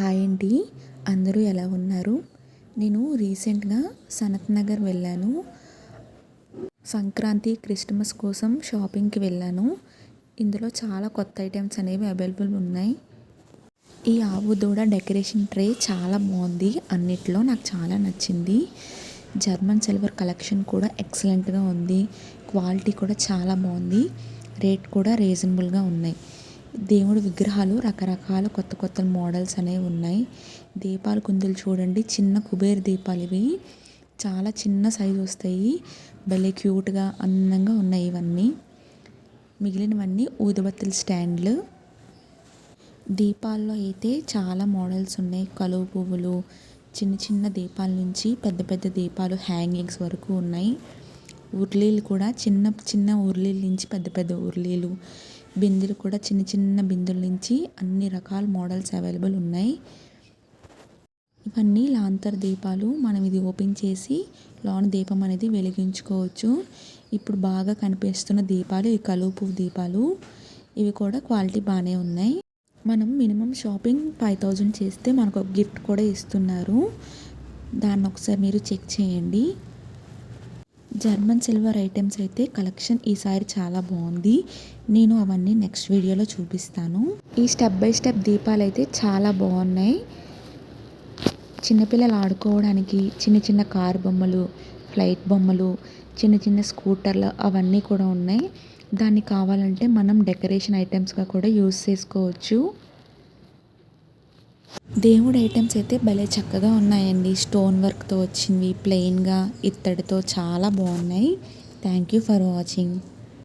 Hi అండి, అందరూ ఎలా ఉన్నారు? నేను రీసెంట్గా సనత్ నగర్ వెళ్ళాను. సంక్రాంతి క్రిస్మస్ కోసం షాపింగ్కి వెళ్ళాను. ఇందులో చాలా కొత్త ఐటమ్స్ అనేవి అవైలబుల్ ఉన్నాయి. ఈ ఆవు దూడ డెకరేషన్ ట్రే చాలా బాగుంది. అన్నిట్లో నాకు చాలా నచ్చింది. జర్మన్ సిల్వర్ కలెక్షన్ కూడా ఎక్సలెంట్గా ఉంది. క్వాలిటీ కూడా చాలా బాగుంది. రేట్ కూడా రీజనబుల్గా ఉన్నాయి. దేవుడి విగ్రహాలు రకరకాల కొత్త కొత్త మోడల్స్ అనేవి ఉన్నాయి. దీపాల కుందులు చూడండి, చిన్న కుబేర్ దీపాలు ఇవి. చాలా చిన్న సైజు వస్తాయి. భలే క్యూట్గా అందంగా ఉన్నాయి ఇవన్నీ. మిగిలినవన్నీ ఊదుబత్తుల స్టాండ్లు. దీపాల్లో అయితే చాలా మోడల్స్ ఉన్నాయి. కలువ పువ్వులు, చిన్న చిన్న దీపాల నుంచి పెద్ద పెద్ద దీపాలు హ్యాంగింగ్స్ వరకు ఉన్నాయి. ఉర్లీలు కూడా చిన్న చిన్న ఉర్లీల నుంచి పెద్ద పెద్ద ఉర్లీలు, బిందెలు కూడా చిన్న చిన్న బిందెల నుంచి అన్ని రకాల మోడల్స్ అవైలబుల్ ఉన్నాయి. ఇవన్నీ లాంతర్ దీపాలు. మనం ఇది ఓపెన్ చేసి లోన దీపం అనేది వెలిగించుకోవచ్చు. ఇప్పుడు బాగా కనిపిస్తున్న దీపాలు ఈ కలువ పువ్వు దీపాలు. ఇవి కూడా క్వాలిటీ బాగానే ఉన్నాయి. మనం మినిమం షాపింగ్ 5000 చేస్తే మనకు ఒక గిఫ్ట్ కూడా ఇస్తున్నారు. దాన్ని ఒకసారి మీరు చెక్ చేయండి. జర్మన్ సిల్వర్ ఐటమ్స్ అయితే కలెక్షన్ ఈసారి చాలా బాగుంది. నేను అవన్నీ నెక్స్ట్ వీడియోలో చూపిస్తాను. ఈ స్టెప్ బై స్టెప్ దీపాలు అయితే చాలా బాగున్నాయి. చిన్నపిల్లలు ఆడుకోవడానికి చిన్న చిన్న కార్ బొమ్మలు, ఫ్లైట్ బొమ్మలు, చిన్న చిన్న స్కూటర్లు అవన్నీ కూడా ఉన్నాయి. దాన్ని కావాలంటే మనం డెకరేషన్ ఐటమ్స్గా కూడా యూస్ చేసుకోవచ్చు. దేవుడి ఐటమ్స్ అయితే భలే చక్కగా ఉన్నాయండి. స్టోన్ వర్క్తో వచ్చినవి, ప్లెయిన్గా, ఇత్తడితో చాలా బాగున్నాయి. Thank you for watching.